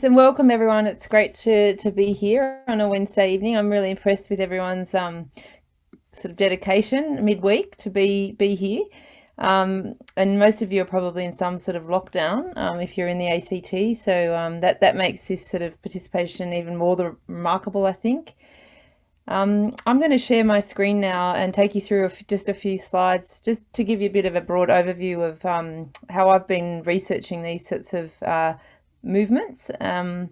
And welcome everyone. It's great to be here on a Wednesday evening. I'm really impressed with everyone's sort of dedication midweek to be here. And most of you are probably in some sort of lockdown if you're in the ACT. So that makes this sort of participation even more remarkable, I think. I'm going to share my screen now and take you through just a few slides, just to give you a bit of a broad overview of how I've been researching these sorts of movements, and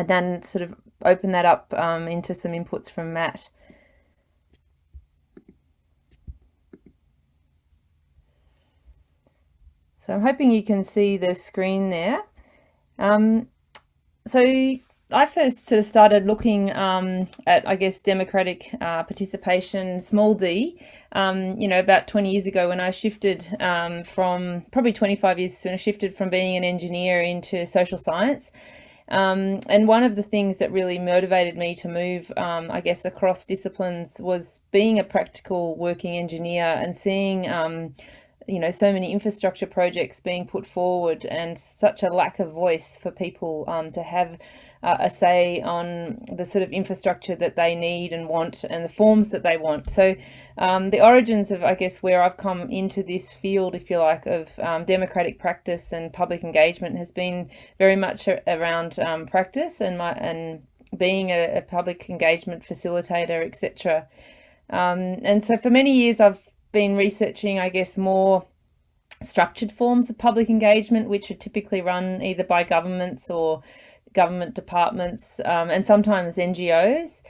then sort of open that up into some inputs from Matt. So I'm hoping you can see the screen there. So I first sort of started looking at, I guess, democratic participation, small d, about 20 years ago when I shifted from, probably 25 years, when I shifted from being an engineer into social science. And one of the things that really motivated me to move, I guess, across disciplines was being a practical working engineer and seeing so many infrastructure projects being put forward and such a lack of voice for people to have a say on the sort of infrastructure that they need and want and the forms that they want. So the origins of, I guess, where I've come into this field, if you like, of democratic practice and public engagement has been very much around practice and being a public engagement facilitator, etc. And so for many years I've been researching, I guess, more structured forms of public engagement, which are typically run either by governments or government departments, and sometimes NGOs.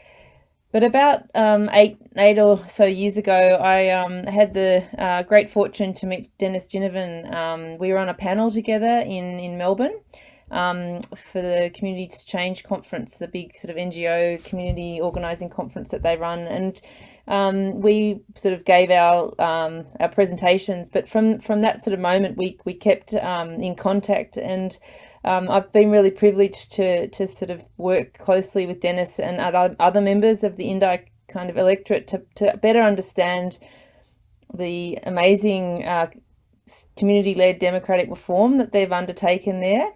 But about eight or so years ago, I had the great fortune to meet Dennis Ginnivan. We were on a panel together in Melbourne for the Community to Change conference, the big sort of NGO community organising conference that they run, and we sort of gave our presentations. But from that sort of moment, we kept in contact, and I've been really privileged to sort of work closely with Dennis and other members of the Indi kind of electorate to better understand the amazing community-led democratic reform that they've undertaken there,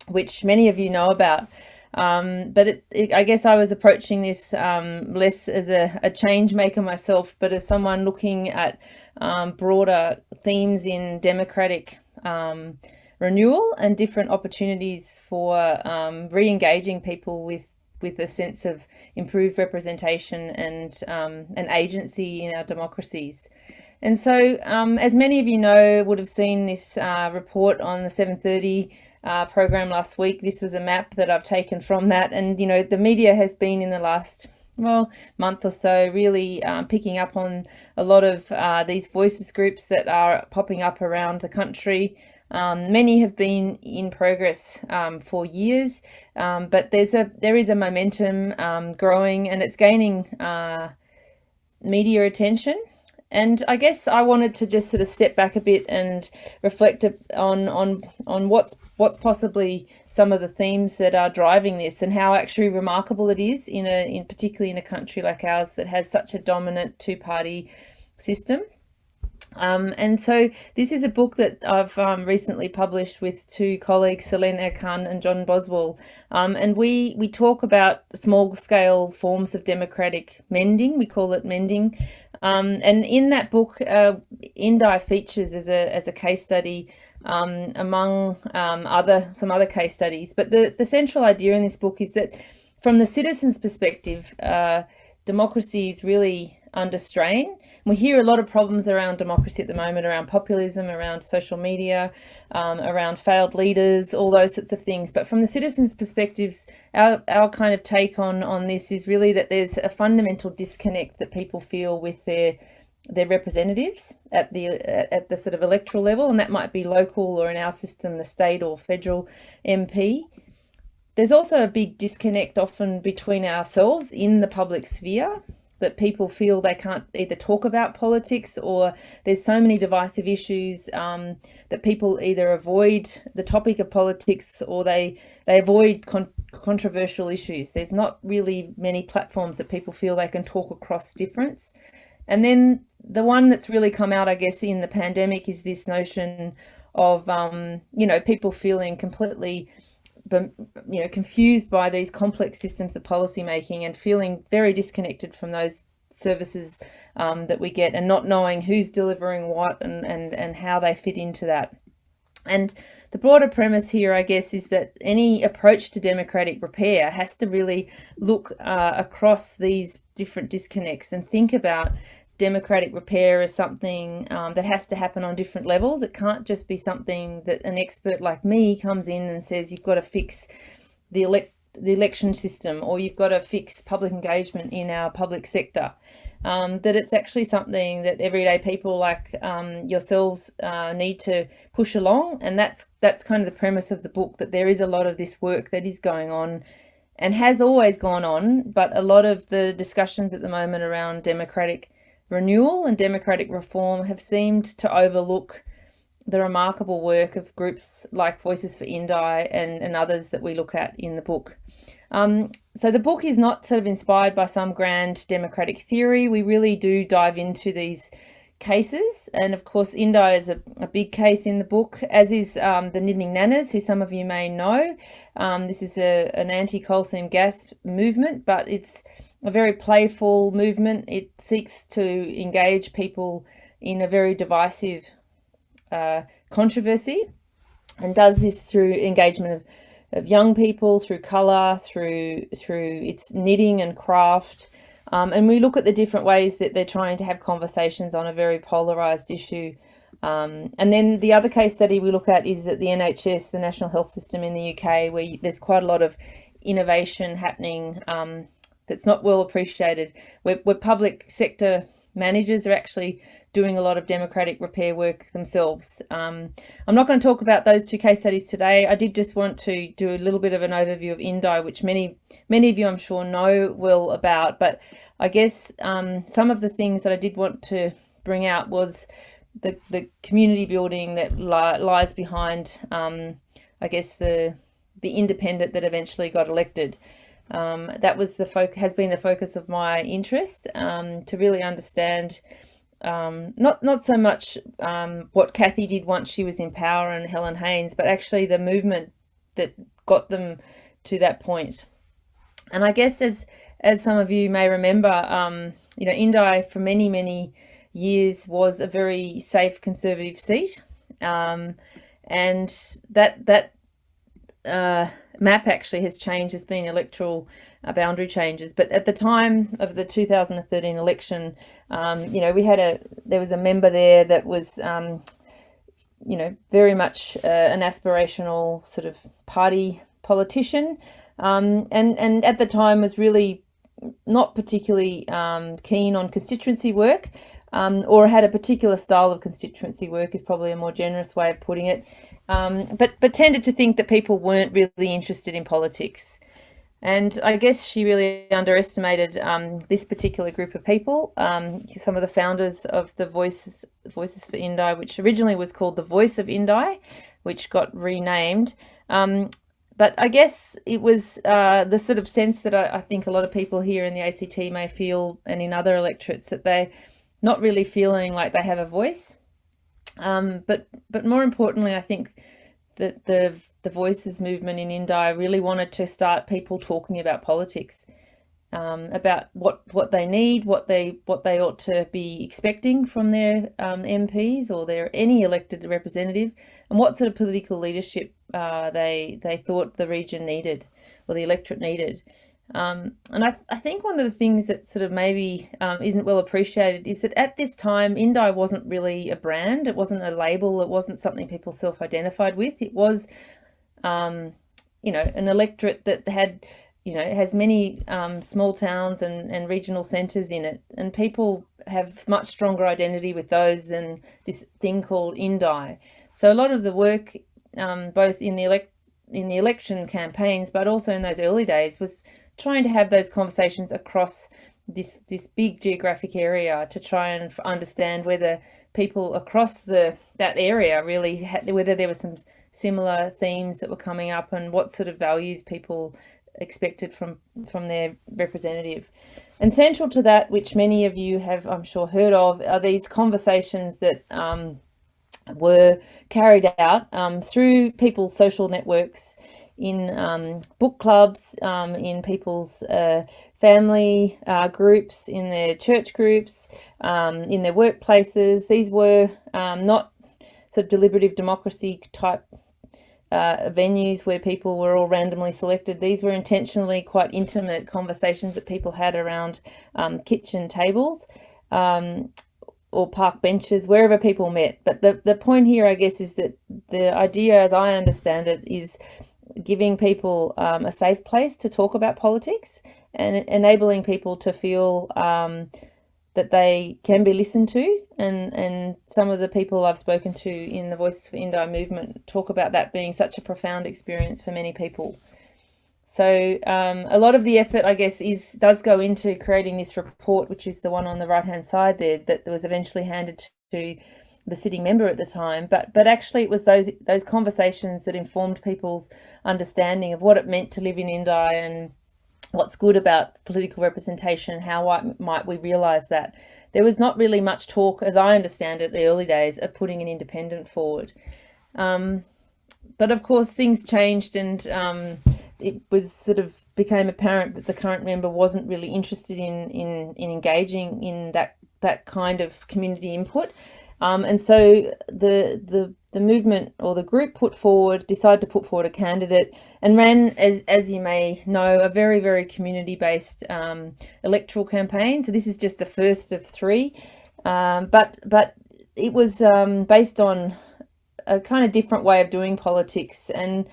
which many of you know about. But I guess I was approaching this less as a change maker myself, but as someone looking at broader themes in democratic renewal and different opportunities for re-engaging people with a sense of improved representation and an agency in our democracies. And so, as many of you know, would have seen this report on the 7:30 program last week. This was a map that I've taken from that, and the media has been in the last month or so really picking up on a lot of these voices groups that are popping up around the country. Many have been in progress for years, but there is a momentum growing, and it's gaining media attention. And I guess I wanted to just sort of step back a bit and reflect on what's possibly some of the themes that are driving this, and how actually remarkable it is in particularly in a country like ours that has such a dominant two-party system. And so this is a book that I've recently published with two colleagues, Selene Erkan and John Boswell, and we talk about small-scale forms of democratic mending. We call it mending, and in that book, Indi features as a case study among some other case studies. But the central idea in this book is that, from the citizen's perspective, democracy is really under strain. We hear a lot of problems around democracy at the moment, around populism, around social media, around failed leaders, all those sorts of things. But from the citizens' perspectives, our kind of take on this is really that there's a fundamental disconnect that people feel with their representatives at the sort of electoral level, and that might be local, or in our system, the state or federal MP. There's also a big disconnect often between ourselves in the public sphere, that people feel they can't either talk about politics, or there's so many divisive issues that people either avoid the topic of politics, or they avoid controversial issues. There's not really many platforms that people feel they can talk across difference. And then the one that's really come out, I guess, in the pandemic is this notion of, people feeling completely confused by these complex systems of policy making and feeling very disconnected from those services that we get, and not knowing who's delivering what and how they fit into that. And the broader premise here, I guess, is that any approach to democratic repair has to really look across these different disconnects and think about democratic repair as something that has to happen on different levels. It can't just be something that an expert like me comes in and says, you've got to fix the election system, or you've got to fix public engagement in our public sector. That it's actually something that everyday people like yourselves need to push along. And that's kind of the premise of the book, that there is a lot of this work that is going on and has always gone on, but a lot of the discussions at the moment around democratic renewal and democratic reform have seemed to overlook the remarkable work of groups like Voices for Indi and others that we look at in the book. So the book is not sort of inspired by some grand democratic theory. We really do dive into these cases, and of course Indi is a big case in the book, as is the Knitting Nanas, who some of you may know. This is an anti-coal seam gas movement, but it's a very playful movement. It seeks to engage people in a very divisive controversy, and does this through engagement of young people, through colour, through its knitting and craft. And we look at the different ways that they're trying to have conversations on a very polarised issue. And then the other case study we look at is that the NHS, the National Health System in the UK, where there's quite a lot of innovation happening that's not well appreciated, where public sector managers are actually doing a lot of democratic repair work themselves. I'm not going to talk about those two case studies today. I did just want to do a little bit of an overview of Indi, which many of you I'm sure know well about, but I guess some of the things that I did want to bring out was the community building that lies behind I guess the independent that eventually got elected. That was has been the focus of my interest, to really understand not so much what Kathy did once she was in power and Helen Haynes, but actually the movement that got them to that point. And I guess as some of you may remember, Indi for many years was a very safe Conservative seat, and that map actually has changed. There's been electoral boundary changes, but at the time of the 2013 election, there was a member there that was very much an aspirational sort of party politician, and at the time was really not particularly keen on constituency work, or had a particular style of constituency work, is probably a more generous way of putting it, but tended to think that people weren't really interested in politics. And I guess she really underestimated this particular group of people. Some of the founders of the Voices for Indi, which originally was called the Voice of Indi, which got renamed. But I guess it was the sort of sense that I think a lot of people here in the ACT may feel, and in other electorates, that they're not really feeling like they have a voice. But more importantly, I think that the Voices movement in Indi really wanted to start people talking about politics, about what they need, what they ought to be expecting from their MPs or their any elected representative, and what sort of political leadership they thought the region needed, or the electorate needed. And I think one of the things that sort of maybe isn't well appreciated is that at this time Indi wasn't really a brand. It wasn't a label. It wasn't something people self-identified with. It was an electorate that had, has many small towns and regional centres in it, and people have much stronger identity with those than this thing called Indi. So a lot of the work, both in the election campaigns, but also in those early days, was trying to have those conversations across this big geographic area to try and understand whether people across that area really whether there were some similar themes that were coming up, and what sort of values people expected from their representative. And central to that, which many of you have, I'm sure, heard of, are these conversations that were carried out through people's social networks in book clubs, in people's family groups, in their church groups, in their workplaces. These were not sort of deliberative democracy type venues where people were all randomly selected. These were intentionally quite intimate conversations that people had around kitchen tables or park benches, wherever people met. But the point here, I guess, is that the idea, as I understand it, is giving people a safe place to talk about politics and enabling people to feel that they can be listened to. And some of the people I've spoken to in the Voices for Indi movement talk about that being such a profound experience for many people. So a lot of the effort, I guess, does go into creating this report, which is the one on the right-hand side there, that was eventually handed to the sitting member at the time. But actually, it was those conversations that informed people's understanding of what it meant to live in Indi and what's good about political representation. How might we realise that? There was not really much talk, as I understand it, the early days, of putting an independent forward. But of course, things changed, and it was sort of became apparent that the current member wasn't really interested in engaging in that kind of community input. And so the movement, or the group, decided to put forward a candidate and ran, as you may know, a very, very community-based electoral campaign. So this is just the first of three, but it was based on a kind of different way of doing politics, and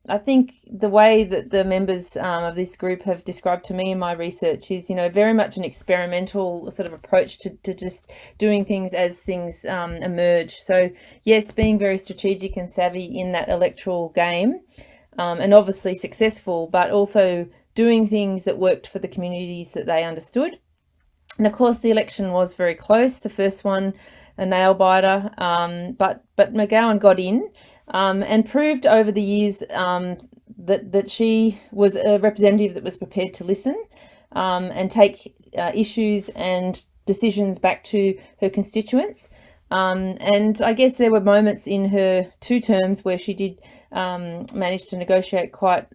I think the way that the members of this group have described to me in my research is, very much an experimental sort of approach to just doing things as things emerge. So yes, being very strategic and savvy in that electoral game, and obviously successful, but also doing things that worked for the communities that they understood. And of course, the election was very close. The first one, a nail biter, but McGowan got in. And proved over the years that she was a representative that was prepared to listen and take issues and decisions back to her constituents. And I guess there were moments in her 2 terms where she did manage to negotiate quite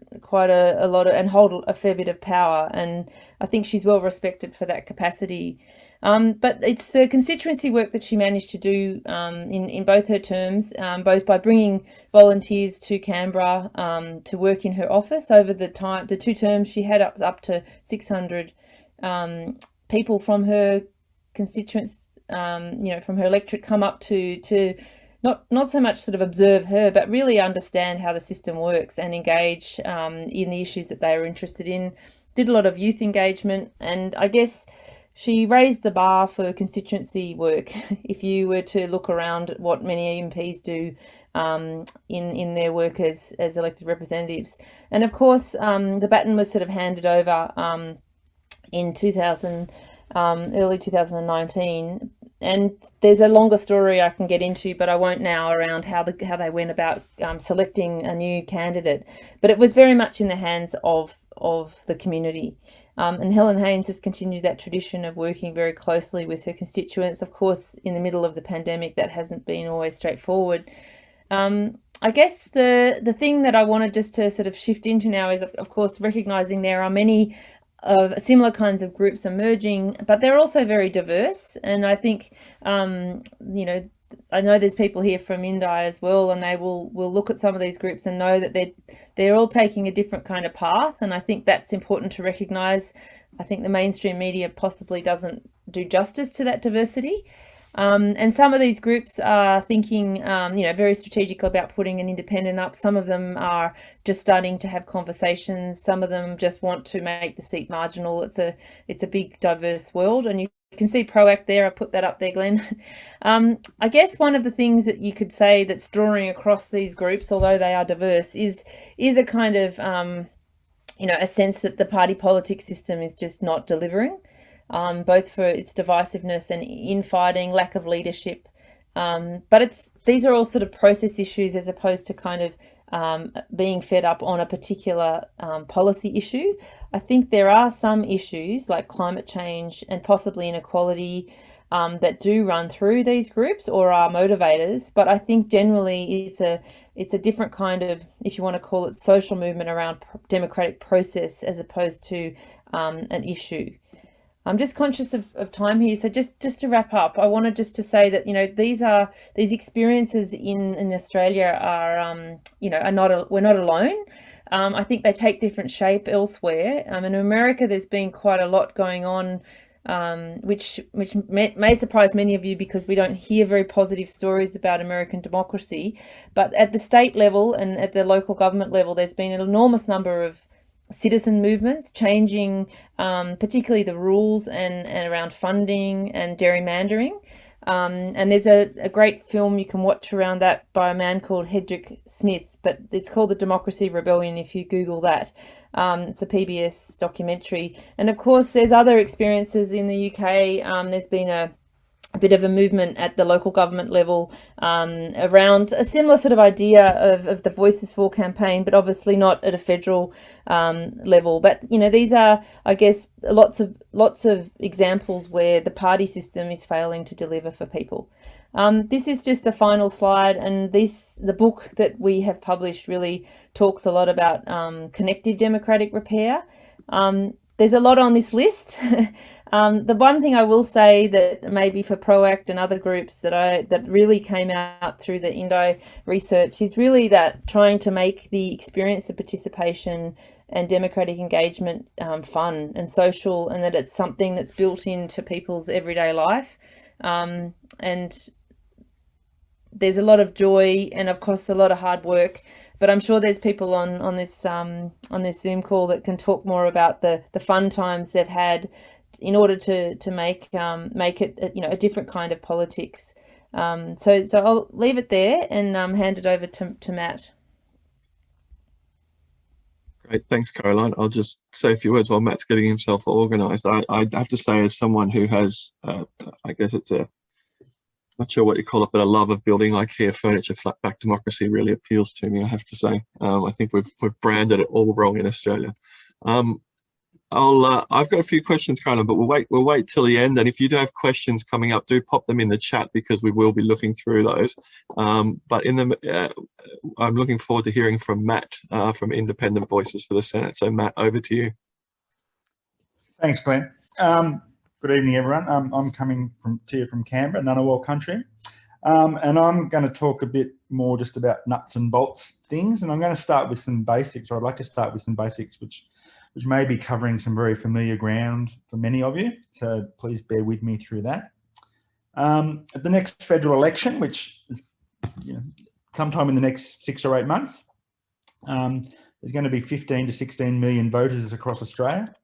a lot of, and hold a fair bit of power. And I think she's well respected for that capacity. But it's the constituency work that she managed to do in both her terms, both by bringing volunteers to Canberra to work in her office. Over the 2 terms, she had up to 600 people from her constituents, from her electorate, come up to not so much sort of observe her, but really understand how the system works and engage in the issues that they are interested in. Did a lot of youth engagement, and I guess she raised the bar for constituency work. If you were to look around at what many MPs do in their work as elected representatives. And of course, the baton was sort of handed over in early 2019. And there's a longer story I can get into, but I won't now, around how they went about selecting a new candidate. But it was very much in the hands of the community. And Helen Haynes has continued that tradition of working very closely with her constituents. Of course, in the middle of the pandemic, that hasn't been always straightforward. I guess the thing that I wanted just to sort of shift into now is, of course, recognising there are many of similar kinds of groups emerging, but they're also very diverse. And I think, I know there's people here from Indi as well, and they will look at some of these groups and know that they're all taking a different kind of path. And I think that's important to recognise. I think the mainstream media possibly doesn't do justice to that diversity. And some of these groups are thinking, very strategic about putting an independent up. Some of them are just starting to have conversations. Some of them just want to make the seat marginal. It's a big, diverse world, and you can see PROACT there. I put that up there, Glenn. I guess one of the things that you could say that's drawing across these groups, although they are diverse, is a kind of, a sense that the party politics system is just not delivering. Both for its divisiveness and infighting, lack of leadership. But these are all sort of process issues, as opposed to kind of being fed up on a particular policy issue. I think there are some issues like climate change and possibly inequality that do run through these groups or are motivators. But I think generally it's a different kind of, if you want to call it, social movement around democratic process as opposed to an issue. I'm just conscious of time here, so just to wrap up, I wanted just to say that, you know, these experiences in Australia are you know, we're not alone. I think they take different shape elsewhere. In America, there's been quite a lot going on, which may surprise many of you because we don't hear very positive stories about American democracy. But at the state level and at the local government level, there's been an enormous number of citizen movements changing, particularly the rules and around funding and gerrymandering. And there's a great film you can watch around that by a man called Hendrik Smith, but it's called The Democracy Rebellion if you Google that. It's a PBS documentary. And of course, there's other experiences in the UK. There's been a bit of a movement at the local government level around a similar sort of idea of the Voices for campaign, but obviously not at a federal level. But, you know, these are, I guess, lots of examples where the party system is failing to deliver for people. This is just the final slide, and the book that we have published really talks a lot about connective democratic repair. There's a lot on this list. The one thing I will say that maybe for PROACT and other groups that really came out through the Indo research is really that trying to make the experience of participation and democratic engagement fun and social, and that it's something that's built into people's everyday life. And there's a lot of joy and of course a lot of hard work, but I'm sure there's people on this Zoom call that can talk more about the fun times they've had in order to make it, you know, a different kind of politics. So I'll leave it there and hand it over to Matt. Great, thanks, Caroline. I'll just say a few words while Matt's getting himself organised. I have to say, as someone who has, I guess it's not sure what you call it, but a love of building IKEA furniture, flat-back democracy really appeals to me, I have to say. I think we've branded it all wrong in Australia. I've got a few questions, Caroline, but we'll wait till the end. And if you do have questions coming up, do pop them in the chat because we will be looking through those. But I'm looking forward to hearing from Matt from Independent Voices for the Senate. So Matt, over to you. Thanks, Glenn. Good evening, everyone. I'm coming to you from Canberra, Ngunnawal country, and I'm going to talk a bit more just about nuts and bolts things. And I'm going to start with some basics, or I'd like to start with some basics, which may be covering some very familiar ground for many of you. So please bear with me through that. At the next federal election, which is, you know, sometime in the next 6 or 8 months, there's going to be 15 to 16 million voters across Australia.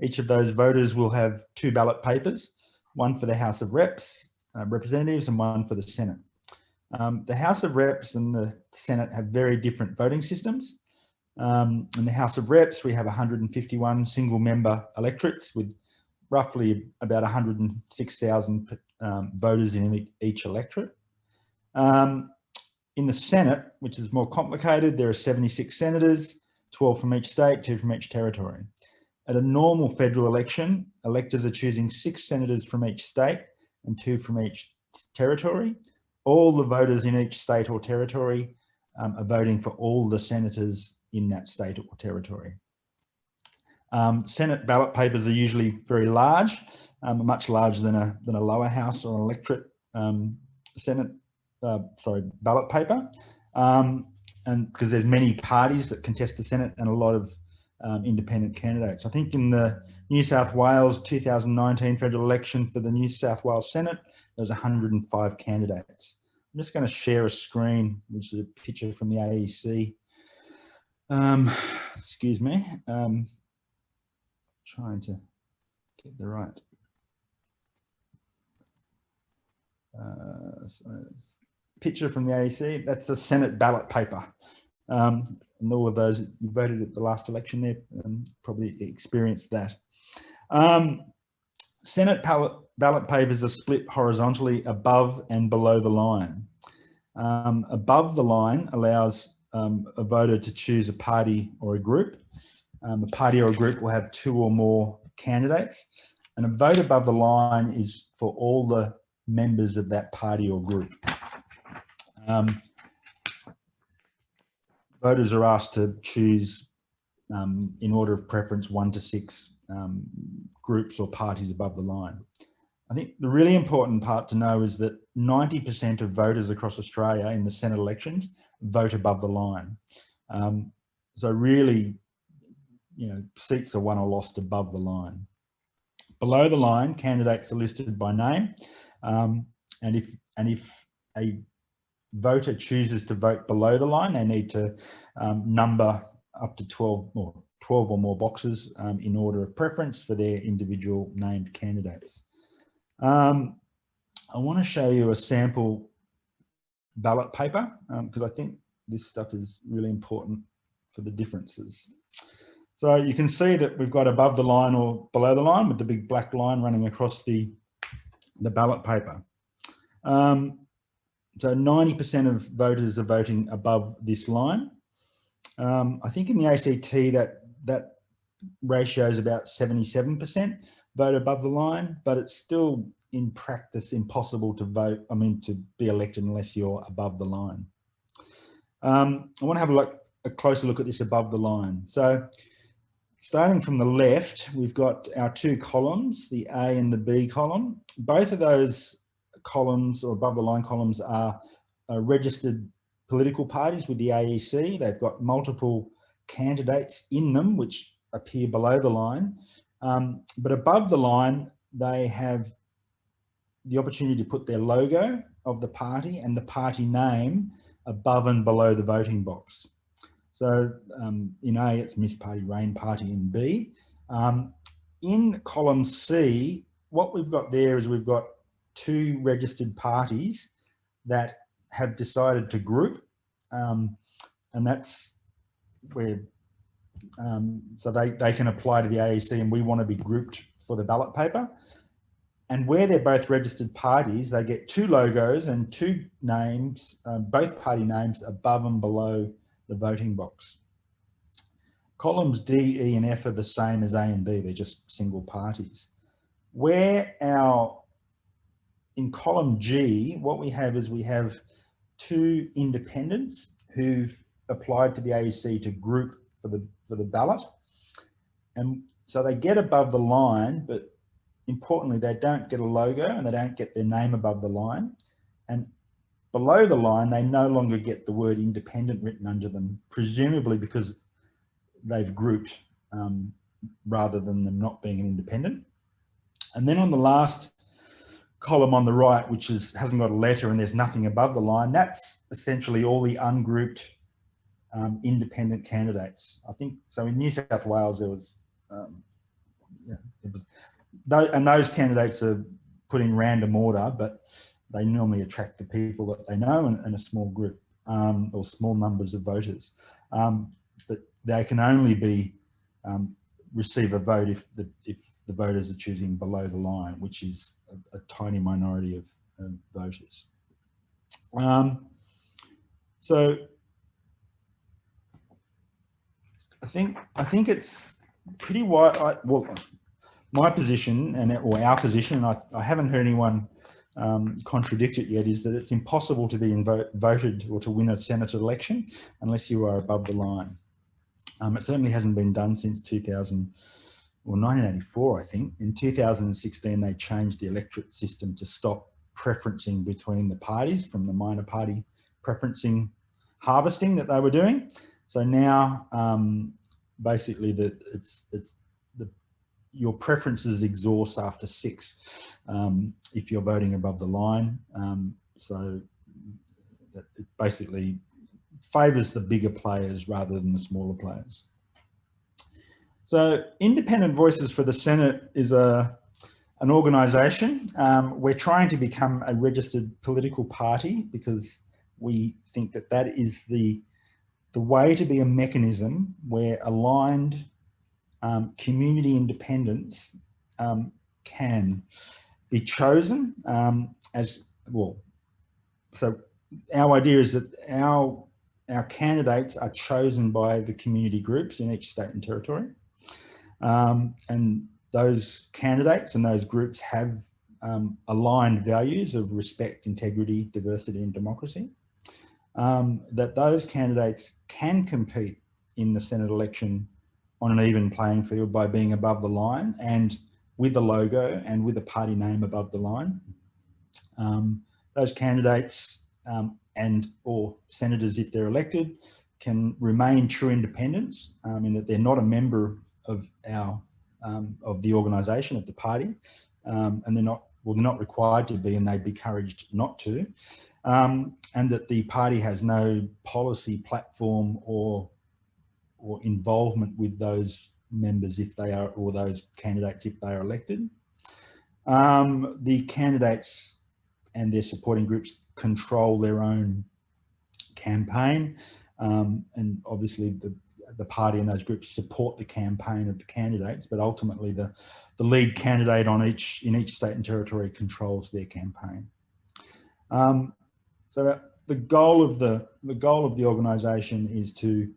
Each of those voters will have 2 ballot papers, one for the House of Representatives and one for the Senate. The House of Reps and the Senate have very different voting systems. In the House of Reps, we have 151 single-member electorates with roughly about 106,000 voters in each electorate. In the Senate, which is more complicated, there are 76 senators, 12 from each state, 2 from each territory. At a normal federal election, electors are choosing 6 senators from each state and 2 from each territory. All the voters in each state or territory are voting for all the senators in that state or territory. Senate ballot papers are usually very large, much larger than a lower house or an electorate ballot paper, and because there's many parties that contest the Senate and a lot of independent candidates. I think in the New South Wales 2019 federal election for the New South Wales Senate, there was 105 candidates. I'm just going to share a screen, which is a picture from the AEC. Excuse me. Trying to get the right. Picture from the AEC. That's the Senate ballot paper. And all of those who voted at the last election there probably experienced that. Senate ballot papers are split horizontally above and below the line. Above the line allows a voter to choose a party or a group. A party or a group will have 2 or more candidates, and a vote above the line is for all the members of that party or group. voters are asked to choose in order of preference 1 to 6 groups or parties above the line. I think the really important part to know is that 90% of voters across Australia in the Senate elections vote above the line. So really, you know, seats are won or lost above the line. Below the line, candidates are listed by name, and if a voter chooses to vote below the line, they need to number up to 12 or more boxes in order of preference for their individual named candidates. I want to show you a sample ballot paper because I think this stuff is really important for the differences. So you can see that we've got above the line or below the line with the big black line running across the ballot paper. So 90% of voters are voting above this line. I think in the ACT that ratio is about 77% vote above the line, but it's still in practice impossible to vote, to be elected unless you're above the line. I want to have a closer look at this above the line. So starting from the left, we've got our two columns, the A and the B column. Both of those columns or above the line columns are registered political parties with the AEC. They've got multiple candidates in them which appear below the line. But above the line, they have the opportunity to put their logo of the party and the party name above and below the voting box. So in A, it's Miss Party, Rain Party in B. In column C, what we've got there is we've got two registered parties that have decided to group, and that's where, so they can apply to the AEC and we want to be grouped for the ballot paper. And where they're both registered parties, they get two logos and two names, both party names above and below the voting box. Columns D, E and F are the same as A and B, they're just single parties. In column G, what we have is we have two independents who've applied to the AEC to group for the ballot. And so they get above the line, but importantly, they don't get a logo and they don't get their name above the line. And below the line, they no longer get the word independent written under them, presumably because they've grouped rather than them not being an independent. And then on the last column on the right, which hasn't got a letter and there's nothing above the line, that's essentially all the ungrouped independent candidates. I think, so in New South Wales, there was, and those candidates are put in random order, but they normally attract the people that they know and a small group or small numbers of voters. But they can only receive a vote if the voters are choosing below the line, which is a tiny minority of voters. So I think it's pretty wide. My position or our position, and I haven't heard anyone contradict it yet, is that it's impossible to be voted or to win a Senate election unless you are above the line. It certainly hasn't been done since 1984, I think. In 2016, they changed the electorate system to stop preferencing between the parties from the minor party preferencing harvesting that they were doing. So now, basically, your preferences exhaust after 6 if you're voting above the line. So that it basically favours the bigger players rather than the smaller players. So Independent Voices for the Senate is an organisation. We're trying to become a registered political party because we think that is the way to be a mechanism where aligned community independents can be chosen as well. So our idea is that our candidates are chosen by the community groups in each state and territory. And those candidates and those groups have aligned values of respect, integrity, diversity and democracy. that those candidates can compete in the Senate election on an even playing field by being above the line and with a logo and with a party name above the line. Those candidates and or senators, if they're elected, can remain true independents in that they're not a member of our of the organisation of the party, and they're not required to be, and they'd be encouraged not to, and that the party has no policy platform or involvement with those members if they are, or those candidates if they are elected. The candidates and their supporting groups control their own campaign, and obviously the party and those groups support the campaign of the candidates, but ultimately the lead candidate in each state and territory controls their campaign. So the goal of the organisation is to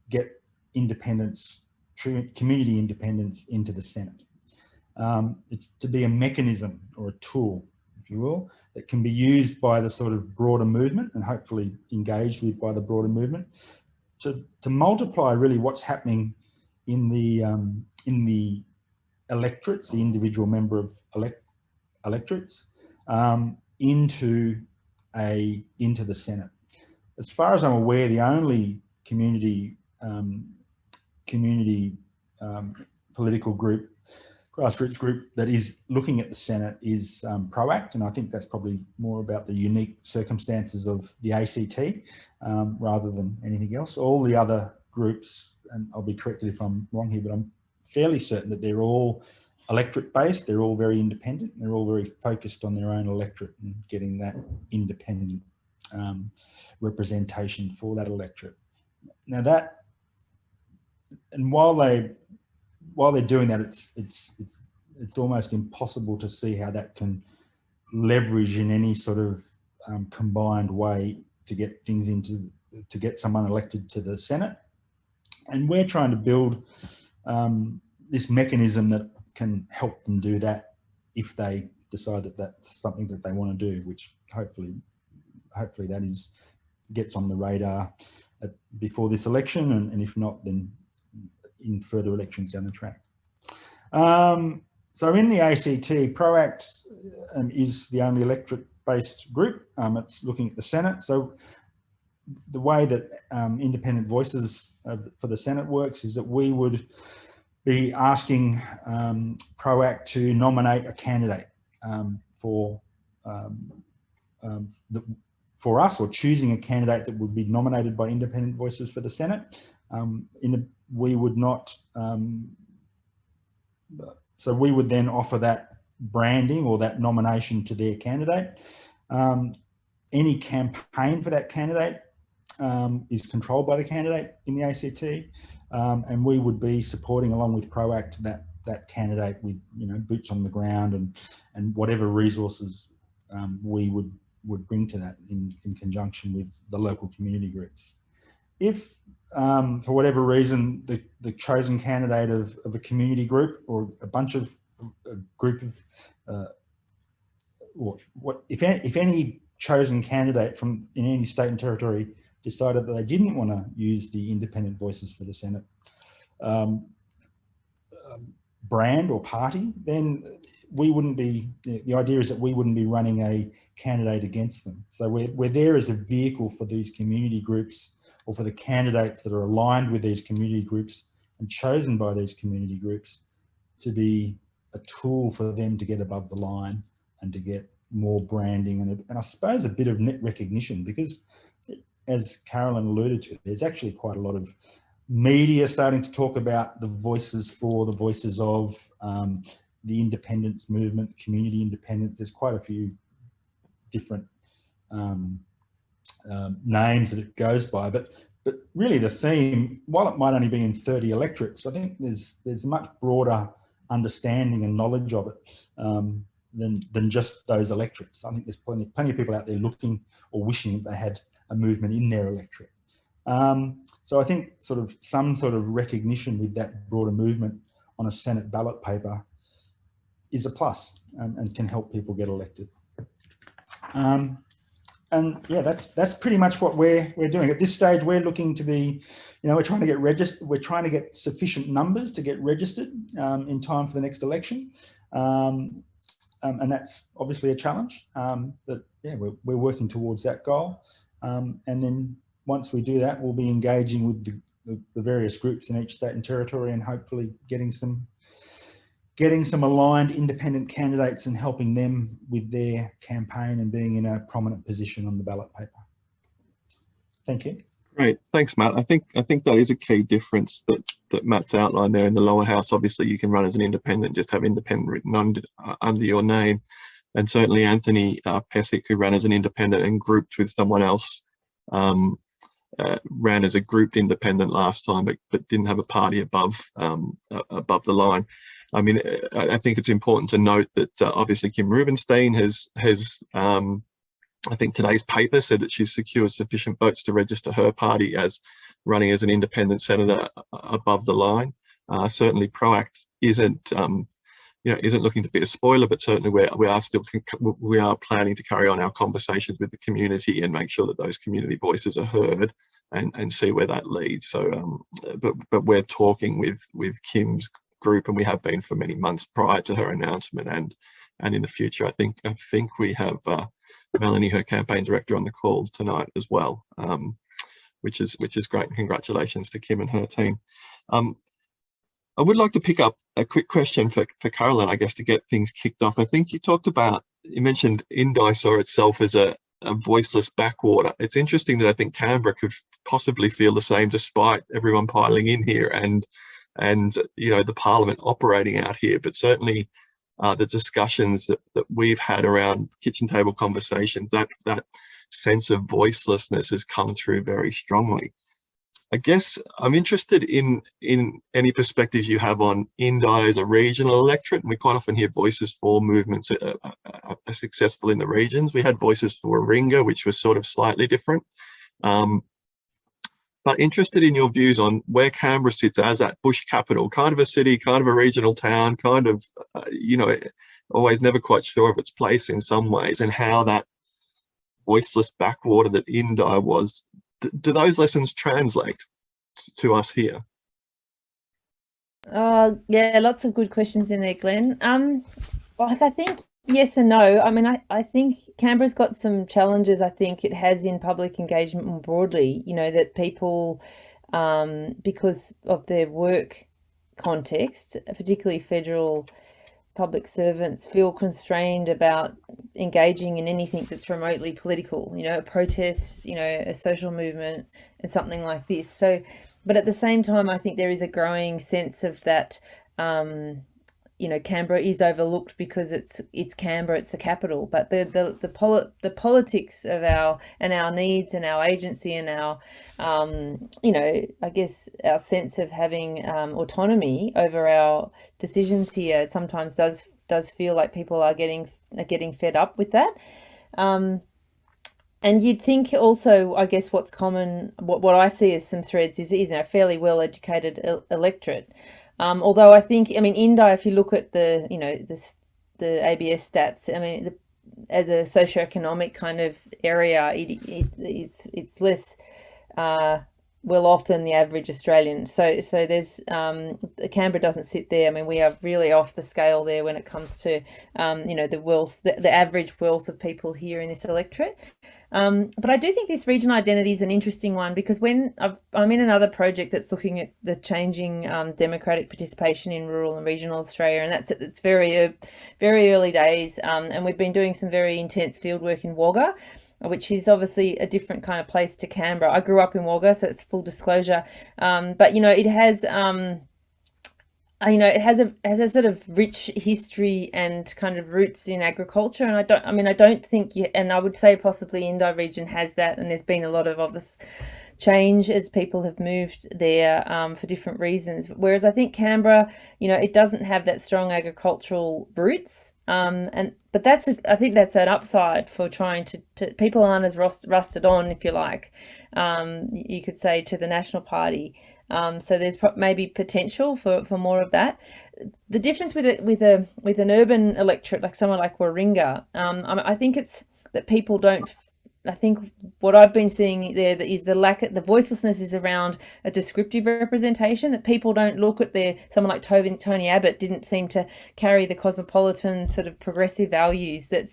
get independence, true community independence, into the Senate. It's to be a mechanism or a tool, if you will, that can be used by the sort of broader movement and hopefully engaged with by the broader movement to multiply really what's happening in the electorates, the individual member of electorates, into the Senate. As far as I'm aware, the only community political group, grassroots group, that is looking at the Senate is PROACT, and I think that's probably more about the unique circumstances of the ACT rather than anything else. All the other groups, and I'll be corrected if I'm wrong here, but I'm fairly certain that they're all electorate based, they're all very independent, they're all very focused on their own electorate and getting that independent representation for that electorate. Now that, and while they're doing that, it's almost impossible to see how that can leverage in any sort of combined way to get things to get someone elected to the Senate. And we're trying to build this mechanism that can help them do that if they decide that that's something that they want to do, which hopefully that gets on the radar before this election, and if not, then in further elections down the track. So in the ACT, PROACT is the only electorate-based group. It's looking at the Senate. So the way that independent voices for the Senate works is that we would be asking PROACT to nominate a candidate for us, or choosing a candidate that would be nominated by independent voices for the Senate. We would not, so we would then offer that branding or that nomination to their candidate. Any campaign for that candidate is controlled by the candidate in the ACT, and we would be supporting, along with PROACT, that candidate with boots on the ground and whatever resources we would bring to that in conjunction with the local community groups. If for whatever reason the chosen candidate of a community group or a group of if any chosen candidate in any state and territory decided that they didn't want to use the independent voices for the Senate brand or party, then we wouldn't be, the idea is that we wouldn't be running a candidate against them. So we're there as a vehicle for these community groups, or for the candidates that are aligned with these community groups and chosen by these community groups, to be a tool for them to get above the line and to get more branding and I suppose a bit of net recognition, because as Carolyn alluded to, there's actually quite a lot of media starting to talk about the voices for, the voices of the independence movement, community independence. There's quite a few different names that it goes by, but really the theme, while it might only be in 30 electorates, I think there's much broader understanding and knowledge of it than just those electorates. I think there's plenty of people out there looking or wishing they had a movement in their electorate. So I think some sort of recognition with that broader movement on a Senate ballot paper is a plus and can help people get elected. And yeah, that's pretty much what we're doing at this stage. We're looking to be, we're trying to get registered. We're trying to get sufficient numbers to get registered in time for the next election, and that's obviously a challenge. But yeah, we're working towards that goal. And then once we do that, we'll be engaging with the various groups in each state and territory, and hopefully getting some aligned independent candidates and helping them with their campaign and being in a prominent position on the ballot paper. Thank you. Great, thanks, Matt. I think that is a key difference that Matt's outlined there in the lower house. Obviously, you can run as an independent, just have independent written under your name, and certainly Anthony Pesic, who ran as an independent and grouped with someone else, ran as a grouped independent last time, but didn't have a party above the line. I mean, I think it's important to note that obviously Kim Rubenstein has I think today's paper said that she's secured sufficient votes to register her party as running as an independent senator above the line. Certainly ProAct isn't looking to be a spoiler, but certainly we are planning to carry on our conversations with the community and make sure that those community voices are heard and see where that leads. So, but we're talking with Kim's group, and we have been for many months prior to her announcement, and in the future. I think we have Melanie, her campaign director, on the call tonight as well, which is great. Congratulations to Kim and her team. I would like to pick up a quick question for Carolyn, I guess, to get things kicked off. I think you mentioned Indi saw itself as a voiceless backwater. It's interesting that I think Canberra could possibly feel the same, despite everyone piling in here and the Parliament operating out here. But certainly the discussions that we've had around kitchen table conversations, that sense of voicelessness has come through very strongly. I guess I'm interested in any perspectives you have on Indi as a regional electorate. And we quite often hear voices for movements are successful in the regions. We had voices for Warringah, which was sort of slightly different. But interested in your views on where Canberra sits as that bush capital, kind of a city, kind of a regional town, kind of, always never quite sure of its place in some ways, and how that voiceless backwater that Indi was, do those lessons translate to us here? Yeah, lots of good questions in there, Glenn. I think yes and no. I mean, I think Canberra's got some challenges. I think it has in public engagement more broadly, that people, because of their work context, particularly federal public servants, feel constrained about engaging in anything that's remotely political, a protest, a social movement and something like this. So, but at the same time, I think there is a growing sense of that, Canberra is overlooked because it's Canberra, it's the capital, but the politics of our needs and our agency and our I guess our sense of having autonomy over our decisions here sometimes does feel like people are getting fed up with that. And you'd think also, I guess what's common, what I see as some threads is a fairly well educated electorate. Although I think, Indi, if you look at the ABS stats, as a socioeconomic kind of area, it's less well off than the average Australian. So there's Canberra doesn't sit there. We are really off the scale there when it comes to the wealth, the average wealth of people here in this electorate. But I do think this regional identity is an interesting one, because when I'm in another project that's looking at the changing democratic participation in rural and regional Australia, and it's very early days, and we've been doing some very intense field work in Wagga, which is obviously a different kind of place to Canberra. I grew up in Wagga, so it's full disclosure, but it has it has a sort of rich history and kind of roots in agriculture, and I don't think and I would say possibly Indi region has that, and there's been a lot of obvious change as people have moved there for different reasons. Whereas I think Canberra, it doesn't have that strong agricultural roots, but I think that's an upside for trying to people aren't as rusted on, if you like, you could say, to the National Party. So there's maybe potential for more of that. The difference with an urban electorate, like someone like Warringah, I think it's that people don't I think what I've been seeing there is the the voicelessness is around a descriptive representation, that people don't look at someone like Tony Abbott didn't seem to carry the cosmopolitan sort of progressive values that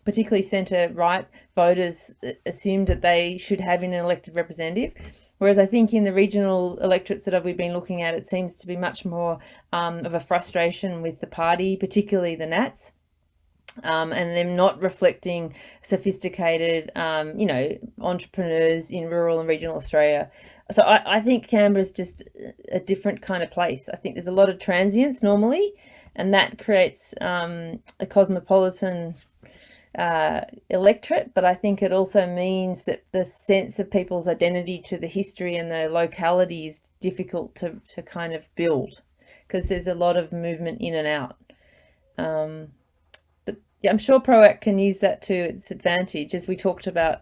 particularly centre right voters assumed that they should have in an elected representative. Whereas I think in the regional electorates that we've been looking at, it seems to be much more of a frustration with the party, particularly the Nats. And them not reflecting sophisticated, entrepreneurs in rural and regional Australia. So I think Canberra's just a different kind of place. I think there's a lot of transients normally, and that creates a cosmopolitan electorate, but I think it also means that the sense of people's identity to the history and the locality is difficult to kind of build, because there's a lot of movement in and out. I'm sure PROACT can use that to its advantage, as we talked about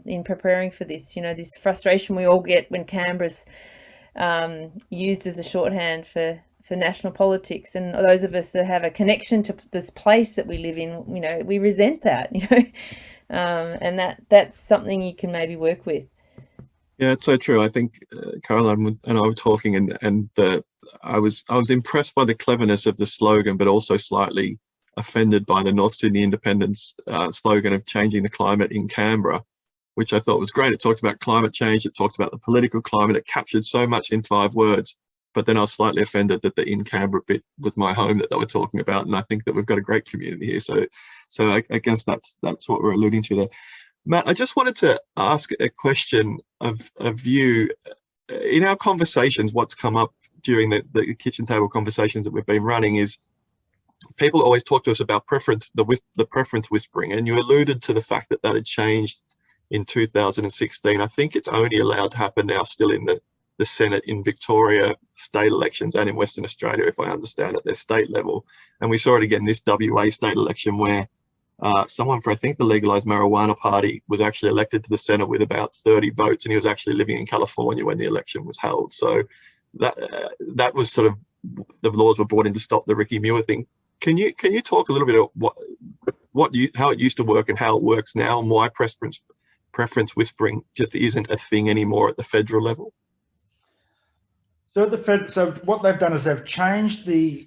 in preparing for this. This frustration we all get when Canberra's used as a shorthand for national politics, and those of us that have a connection to this place that we live in, we resent that. And that's something you can maybe work with. Yeah, it's so true. I think Caroline and I were talking, and I was impressed by the cleverness of the slogan, but also slightly offended by the North Sydney Independence slogan of changing the climate in Canberra, which I thought was great. It talked about climate change, it talked about the political climate, it captured so much in 5 words. But then I was slightly offended that the in Canberra bit was my home that they were talking about, and I think that we've got a great community here. So I guess that's what we're alluding to there. Matt, I just wanted to ask a question of you. In our conversations, what's come up during the kitchen table conversations that we've been running is people always talk to us about the preference whispering, and you alluded to the fact that had changed in 2016. I think it's only allowed to happen now still in the Senate in Victoria state elections and in Western Australia, if I understand it, they're state level. And we saw it again this WA state election where someone for, I think, the legalised marijuana party was actually elected to the Senate with about 30 votes, and he was actually living in California when the election was held. So that was sort of, the laws were brought in to stop the Ricky Muir thing. Can you talk a little bit about how it used to work and how it works now, and why preference whispering just isn't a thing anymore at the federal level? So so what they've done is they've changed the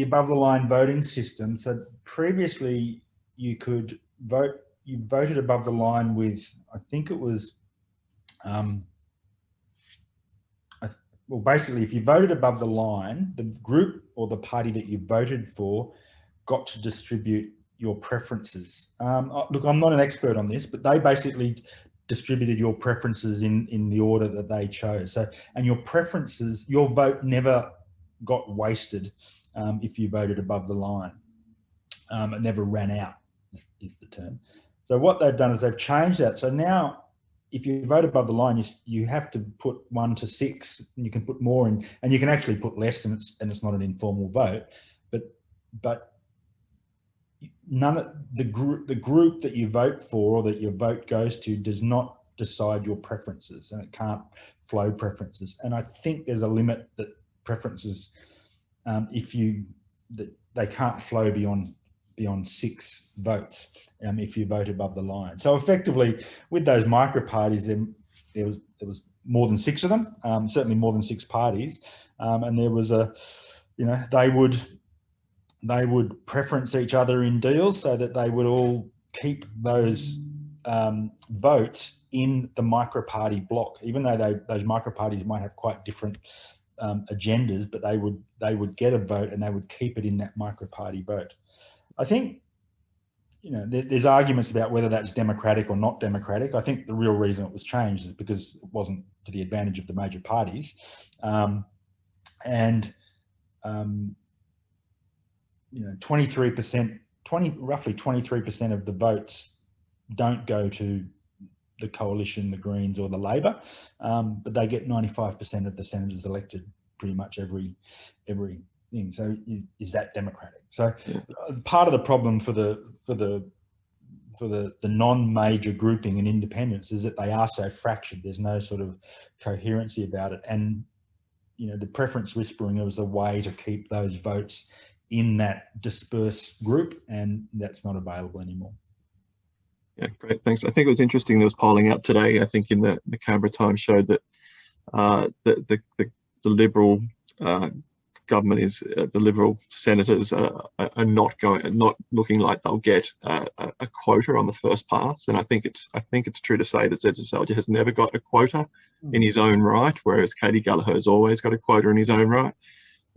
above the line voting system. So previously you could vote, you voted above the line with, I think it was, well, basically, if you voted above the line, the group or the party that you voted for got to distribute your preferences. Look, I'm not an expert on this, but they basically distributed your preferences in the order that they chose. So, and your preferences, your vote never got wasted if you voted above the line. It never ran out, is the term. So what they've done is they've changed that. So now, if you vote above the line, you have to put 1 to 6, and you can put more in, and you can actually put less, and it's not an informal vote. But none of the group that you vote for or that your vote goes to does not decide your preferences, and it can't flow preferences. And I think there's a limit that preferences, that they can't flow beyond 6 votes if you vote above the line. So effectively, with those micro parties, there was more than 6 of them, certainly more than 6 parties, and there was they would preference each other in deals so that they would all keep those votes in the micro party block, even though those micro parties might have quite different agendas, but they would get a vote and they would keep it in that micro party vote. I think, there's arguments about whether that's democratic or not democratic. I think the real reason it was changed is because it wasn't to the advantage of the major parties. Roughly 23% of the votes don't go to the Coalition, the Greens or the Labor, but they get 95% of the senators elected pretty much every thing. So is that democratic? So part of the problem for the non-major grouping and independents is that they are so fractured. There's no sort of coherency about it. And, the preference whispering was a way to keep those votes in that dispersed group, and that's not available anymore. Yeah, great, thanks. I think it was interesting, there was polling out today, I think in the Canberra Times showed that the Liberal government is, the Liberal senators are not looking like they'll get a quota on the first pass. And I think it's true to say that Zed Selja has never got a quota in his own right, whereas Katie Gallagher's always got a quota in his own right.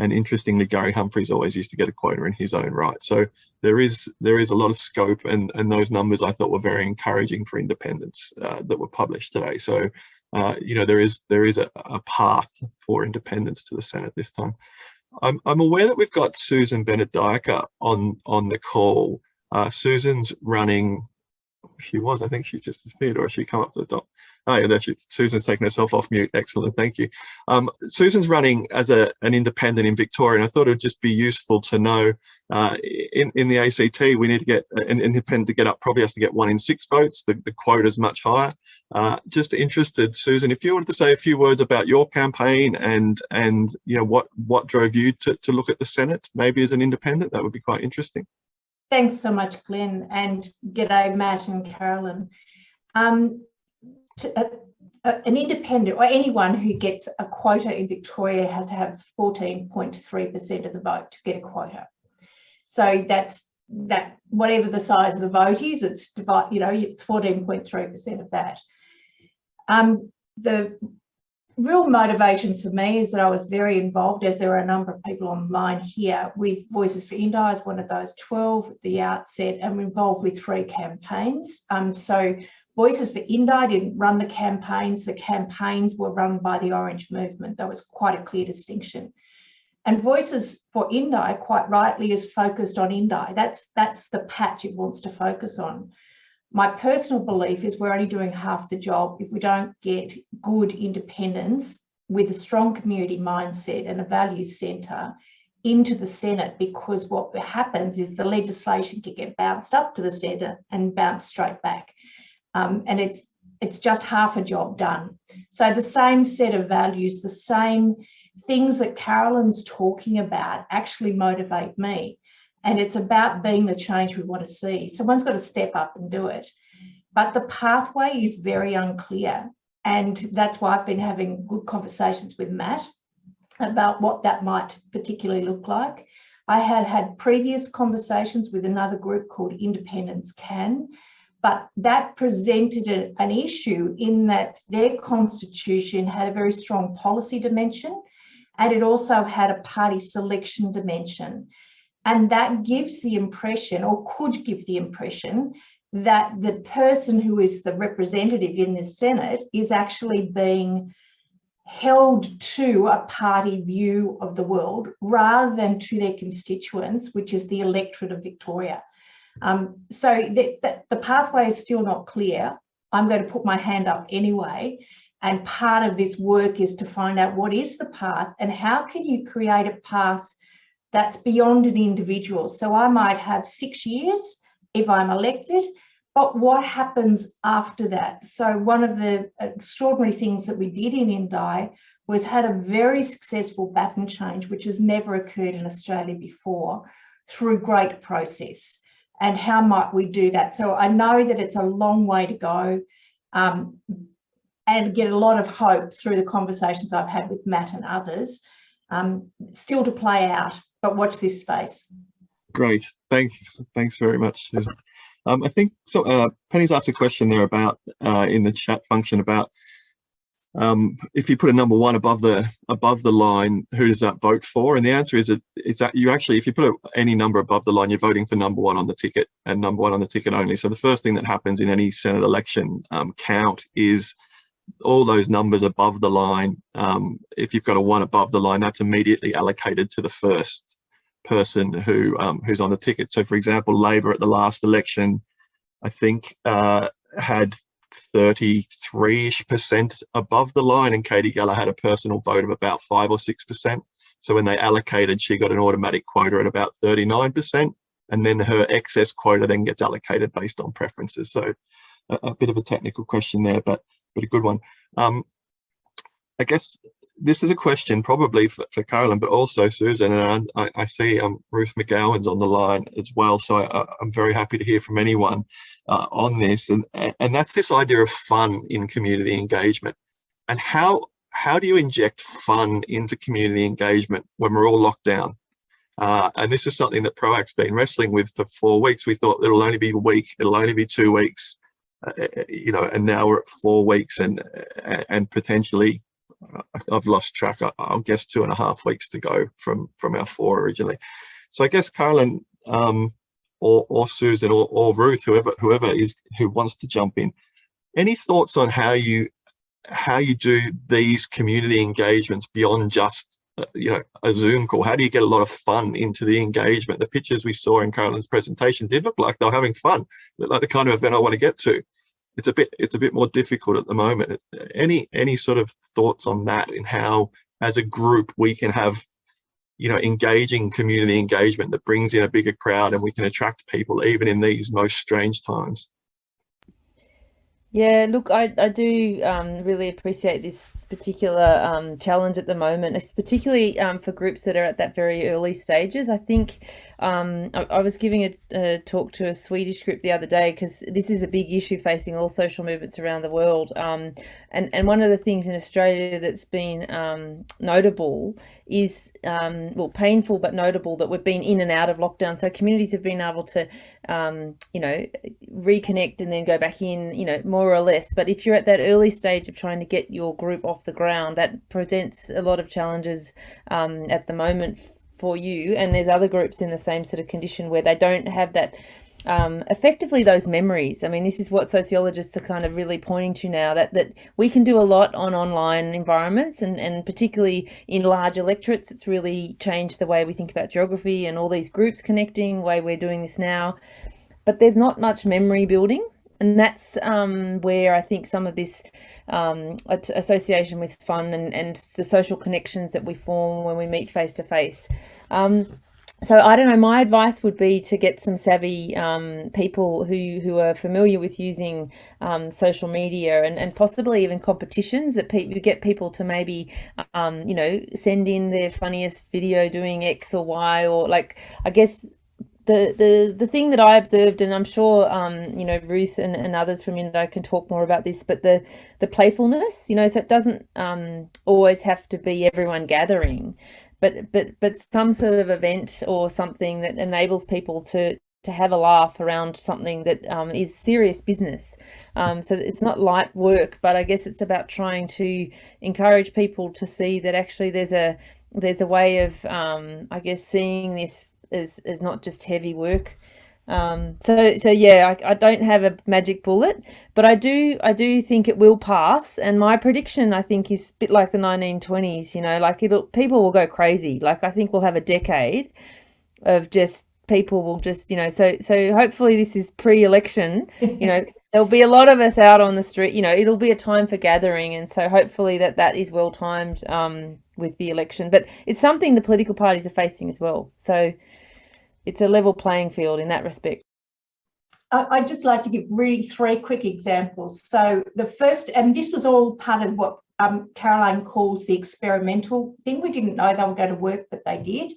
And interestingly, Gary Humphries always used to get a quota in his own right. So there is a lot of scope, and those numbers I thought were very encouraging for independents that were published today. So you know, there is a path for independents to the Senate this time. I'm aware that we've got Susan Bennett-Dyker on the call. Susan's running. I think she just disappeared, or has she come up to the top? Oh yeah, there Susan's taken herself off mute. Excellent, thank you. Susan's running as an independent in Victoria, and I thought it would just be useful to know, in the ACT, we need to get an independent to get up, probably has to get 1 in 6 votes. The quota is much higher. Just interested, Susan, if you wanted to say a few words about your campaign and you know, what drove you to look at the Senate, maybe as an independent, that would be quite interesting. Thanks so much, Glenn, and g'day, Matt and Carolyn. An independent, or anyone who gets a quota in Victoria, has to have 14.3% of the vote to get a quota. So that's whatever the size of the vote is, it's it's 14.3% of that. The real motivation for me is that I was very involved, as there are a number of people online here, with Voices for Indi as one of those 12 at the outset, and we're involved with 3 campaigns. So Voices for Indi didn't run the campaigns were run by the Orange Movement. That was quite a clear distinction. And Voices for Indi, quite rightly, is focused on Indi. That's the patch it wants to focus on. My personal belief is we're only doing half the job if we don't get good independents with a strong community mindset and a values centre into the Senate, because what happens is the legislation can get bounced up to the Senate and bounce straight back. And it's just half a job done. So the same set of values, the same things that Carolyn's talking about actually motivate me. And it's about being the change we want to see. Someone's got to step up and do it. But the pathway is very unclear. And that's why I've been having good conversations with Matt about what that might particularly look like. I had previous conversations with another group called Independence Can, but that presented an issue in that their constitution had a very strong policy dimension, and it also had a party selection dimension. And that gives the impression, or could give the impression, that the person who is the representative in the Senate is actually being held to a party view of the world rather than to their constituents, which is the electorate of Victoria. So the pathway is still not clear. I'm going to put my hand up anyway. And part of this work is to find out what is the path and how can you create a path that's beyond an individual. So I might have 6 years if I'm elected, but what happens after that? So one of the extraordinary things that we did in Indi was had a very successful baton change, which has never occurred in Australia before, through great process. And how might we do that? So I know that it's a long way to go, and get a lot of hope through the conversations I've had with Matt and others, still to play out. But watch this space. Great, thanks very much, Susan. I think so. Penny's asked a question there about in the chat function about if you put a number 1 above the line, who does that vote for? And the answer is that you actually, if you put any number above the line, you're voting for number 1 on the ticket, and number 1 on the ticket only. So the first thing that happens in any Senate election count is all those numbers above the line. If you've got a 1 above the line, that's immediately allocated to the first person who's on the ticket. So for example, Labor at the last election, I think had 33% above the line, and Katie Geller had a personal vote of about 5 or 6%. So when they allocated, she got an automatic quota at about 39%, and then her excess quota then gets allocated based on preferences. So a bit of a technical question there, but a good one. I guess this is a question probably for Carolyn, but also Susan, and I see Ruth McGowan's on the line as well. So I'm very happy to hear from anyone on this, and that's this idea of fun in community engagement, and how do you inject fun into community engagement when we're all locked down? And this is something that PROAC's been wrestling with for 4 weeks. We thought it'll only be a week, it'll only be 2 weeks, you know, and now we're at 4 weeks and potentially, I've lost track. I'll guess 2.5 weeks to go from our 4 originally. So I guess Carolyn or Susan or Ruth, who wants to jump in, any thoughts on how you do these community engagements beyond just you know, a Zoom call? How do you get a lot of fun into the engagement? The pictures we saw in Carolyn's presentation did look like they were having fun, like the kind of event I want to get to. It's a bit more difficult at the moment. Any sort of thoughts on that, and how as a group we can have, you know, engaging community engagement that brings in a bigger crowd and we can attract people even in these most strange times? Yeah, look, I do really appreciate this particular challenge at the moment. It's particularly for groups that are at that very early stages. I think I was giving a talk to a Swedish group the other day, because this is a big issue facing all social movements around the world. And one of the things in Australia that's been notable is, well, painful but notable, that we've been in and out of lockdown. So communities have been able to, you know, reconnect and then go back in, you know, more or less. But if you're at that early stage of trying to get your group off the ground, that presents a lot of challenges at the moment for you. And there's other groups in the same sort of condition where they don't have that effectively those memories. I mean, this is what sociologists are kind of really pointing to now, that we can do a lot on online environments, and particularly in large electorates, it's really changed the way we think about geography and all these groups connecting, the way we're doing this now. But there's not much memory building, and that's where I think some of this association with fun and the social connections that we form when we meet face to face. So I don't know, my advice would be to get some savvy people who are familiar with using social media, and possibly even competitions that you get people to maybe, you know, send in their funniest video doing X or Y, or like, I guess the thing that I observed, and I'm sure, you know, Ruth and others from Indo can talk more about this, but the playfulness, you know, so it doesn't always have to be everyone gathering. But some sort of event or something that enables people to have a laugh around something that is serious business. So it's not light work, but I guess it's about trying to encourage people to see that actually there's a way of I guess seeing this as not just heavy work. So yeah, I don't have a magic bullet, but I do think it will pass. And my prediction, I think, is a bit like the 1920s, you know, like people will go crazy. Like, I think we'll have a decade of just people will just, you know, so hopefully this is pre-election, you know, there'll be a lot of us out on the street, you know, it'll be a time for gathering. And so hopefully that is well timed with the election, but it's something the political parties are facing as well. So it's a level playing field in that respect. I'd just like to give really 3 quick examples. So the first, and this was all part of what Caroline calls the experimental thing. We didn't know they were going to work, but they did.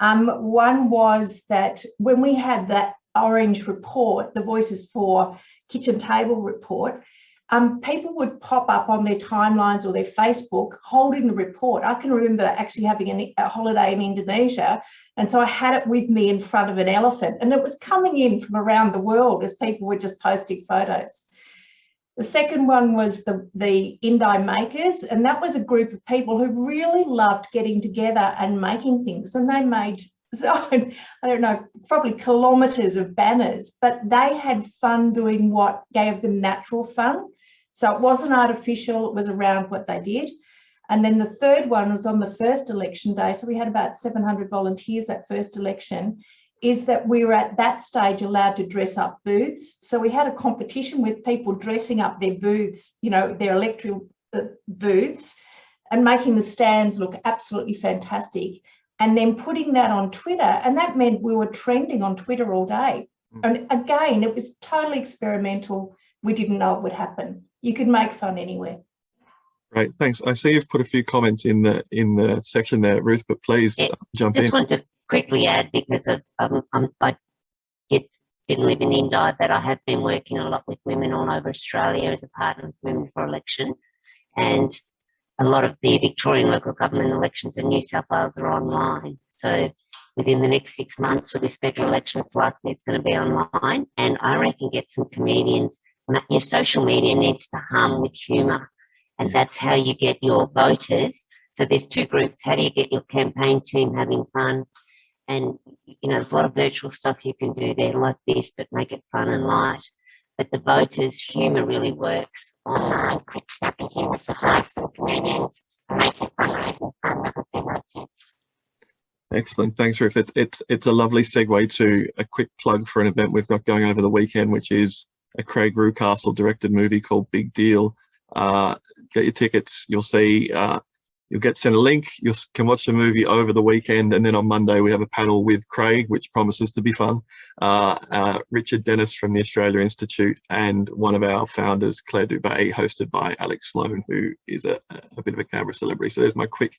One was that when we had that orange report, the Voices for Kitchen Table report, people would pop up on their timelines or their Facebook holding the report. I can remember actually having a holiday in Indonesia, and so I had it with me in front of an elephant, and it was coming in from around the world as people were just posting photos. The second one was the Indi Makers, and that was a group of people who really loved getting together and making things, and they made, so I don't know, probably kilometres of banners, but they had fun doing what gave them natural fun. So it wasn't artificial, it was around what they did. And then the third one was on the first election day. So we had about 700 volunteers that first election, is that we were at that stage allowed to dress up booths. So we had a competition with people dressing up their booths, you know, their electoral booths, and making the stands look absolutely fantastic. And then putting that on Twitter. And that meant we were trending on Twitter all day. And again, it was totally experimental. We didn't know it would happen. You could make fun anywhere. Great, thanks. I see you've put a few comments in the section there, Ruth, but please jump in. Just want to quickly add, because I didn't live in Indi, but I have been working a lot with women all over Australia as a partner with Women for Election, and a lot of the Victorian local government elections in New South Wales are online. So within the next 6 months for this federal election, it's likely it's going to be online. And I reckon get some comedians. Your social media needs to hum with humour, and that's how you get your voters. So there's two groups. How do you get your campaign team having fun? And, you know, there's a lot of virtual stuff you can do there like this, but make it fun and light. But the voters' humour really works online. Quick, snappy humour, so hire some comedians and make your fundraising fun. That would be my tips. Excellent, thanks, Ruth. It's a lovely segue to a quick plug for an event we've got going over the weekend, which is a Craig Rucastle directed movie called Big Deal. Get your tickets. You'll see. You'll get sent a link. You can watch the movie over the weekend, and then on Monday we have a panel with Craig, which promises to be fun. Richard Dennis from the Australia Institute, and one of our founders, Claire Dubé, hosted by Alex Sloan, who is a bit of a Canberra celebrity. So there's my quick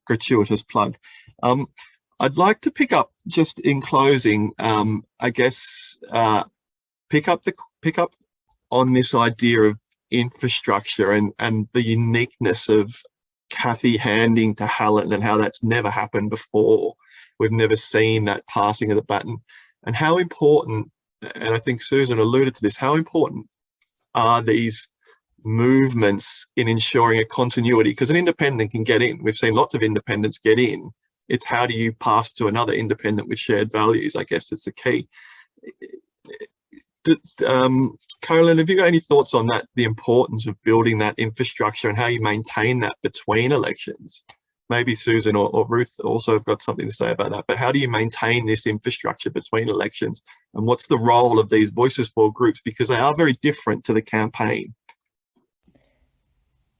gratuitous plug. I'd like to pick up, just in closing, I guess, pick up on this idea of infrastructure and the uniqueness of Kathy handing to Helen, and how that's never happened before. We've never seen that passing of the baton, and how important, and I think Susan alluded to this, how important are these movements in ensuring a continuity? Because an independent can get in. We've seen lots of independents get in. It's how do you pass to another independent with shared values? I guess it's the key. Carolyn, have you got any thoughts on that, the importance of building that infrastructure and how you maintain that between elections? Maybe Susan or Ruth also have got something to say about that, but how do you maintain this infrastructure between elections, and what's the role of these Voices for groups, because they are very different to the campaign?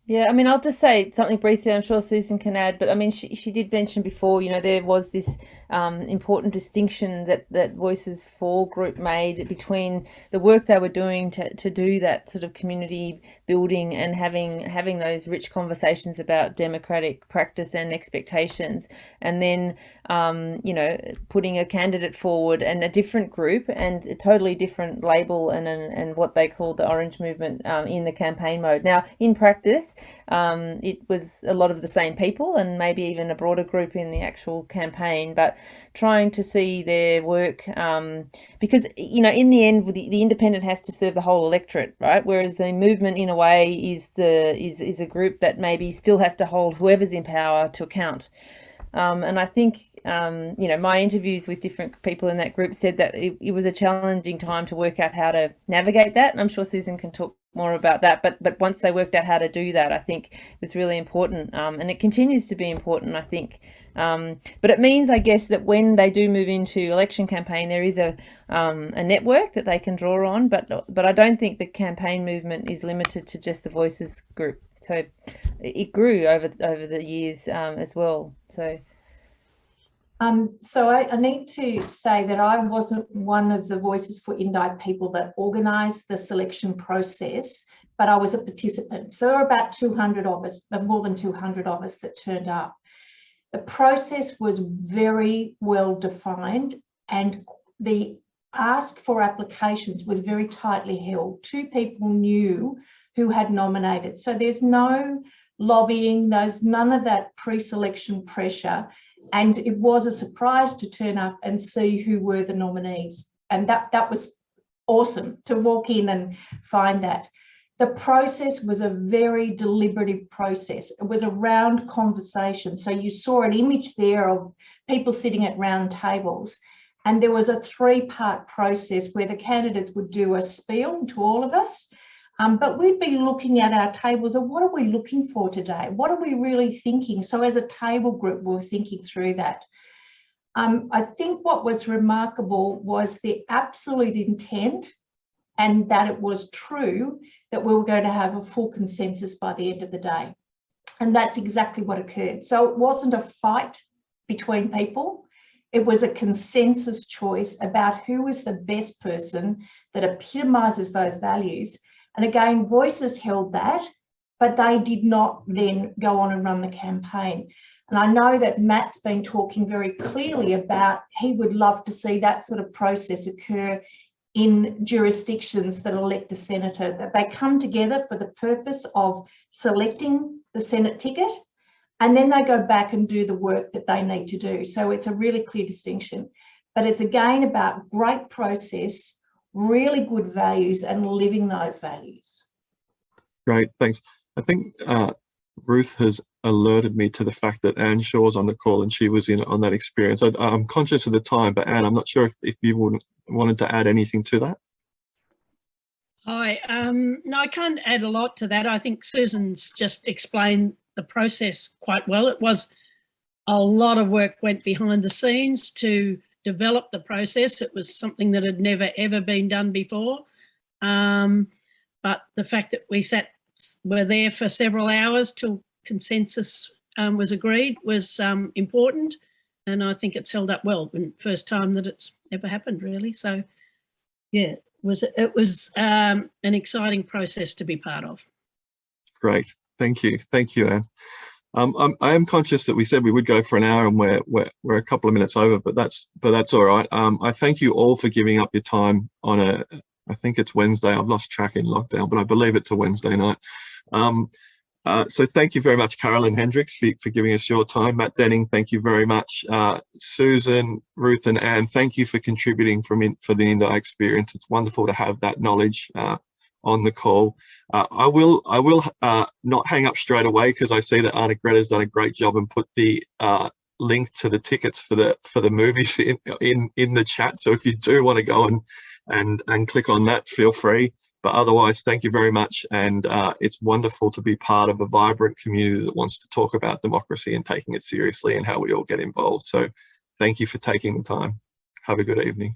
Yeah, I mean, I'll just say something briefly. I'm sure Susan can add, but I mean, she did mention before, you know, there was this important distinction that Voices for group made between the work they were doing to do that sort of community building and having those rich conversations about democratic practice and expectations, and then you know, putting a candidate forward and a different group and a totally different label and what they called the Orange Movement in the campaign mode. Now, in practice, it was a lot of the same people and maybe even a broader group in the actual campaign, but trying to see their work, because, you know, in the end, the independent has to serve the whole electorate, right? Whereas the movement, in a way, is a group that maybe still has to hold whoever's in power to account. And I think, you know, my interviews with different people in that group said that it was a challenging time to work out how to navigate that. And I'm sure Susan can talk more about that. But once they worked out how to do that, I think it was really important. And it continues to be important, I think. But it means, I guess, that when they do move into election campaign, there is a network that they can draw on. But I don't think the campaign movement is limited to just the Voices group. So it grew over the years as well. So I need to say that I wasn't one of the Voices for Indi people that organised the selection process, but I was a participant. So there were about 200 of us, more than 200 of us that turned up. The process was very well defined, and the ask for applications was very tightly held. Two people knew who had nominated. So there's no lobbying, there's none of that pre-selection pressure. And it was a surprise to turn up and see who were the nominees. And that was awesome to walk in and find that. The process was a very deliberative process. It was a round conversation. So you saw an image there of people sitting at round tables. And there was a 3-part process where the candidates would do a spiel to all of us. But we'd be looking at our tables of what are we looking for today? What are we really thinking? So as a table group, we were thinking through that. I think what was remarkable was the absolute intent, and that it was true that we were going to have a full consensus by the end of the day. And that's exactly what occurred. So it wasn't a fight between people. It was a consensus choice about who is the best person that epitomises those values. And again, Voices held that, but they did not then go on and run the campaign. And I know that Matt's been talking very clearly about he would love to see that sort of process occur in jurisdictions that elect a senator, that they come together for the purpose of selecting the Senate ticket, and then they go back and do the work that they need to do. So it's a really clear distinction. But it's again about great process, really good values, and living those values. Great, thanks. I think Ruth has alerted me to the fact that Anne Shaw's on the call and she was in on that experience. I'm conscious of the time, but Anne, I'm not sure if you wanted to add anything to that. Hi, no, I can't add a lot to that. I think Susan's just explained the process quite well. It was a lot of work went behind the scenes to develop the process. It was something that had never ever been done before. But the fact that were there for several hours till consensus was agreed was important, and I think it's held up well. And first time that it's ever happened, really. So, yeah, it was an exciting process to be part of. Great, thank you, Anne. I am conscious that we said we would go for an hour, and we're a couple of minutes over, but that's all right. I thank you all for giving up your time on I think it's Wednesday. I've lost track in lockdown, but I believe it's a Wednesday night. So thank you very much, Carolyn Hendriks, for giving us your time. Matt Denning, thank you very much. Susan, Ruth, and Anne, thank you for contributing for the Indi experience. It's wonderful to have that knowledge on the call. I will not hang up straight away, because I see that Anna Greta's done a great job and put the link to the tickets for the movies in the chat. So if you do want to go and click on that, feel free. But otherwise, thank you very much. And it's wonderful to be part of a vibrant community that wants to talk about democracy and taking it seriously and how we all get involved. So thank you for taking the time. Have a good evening.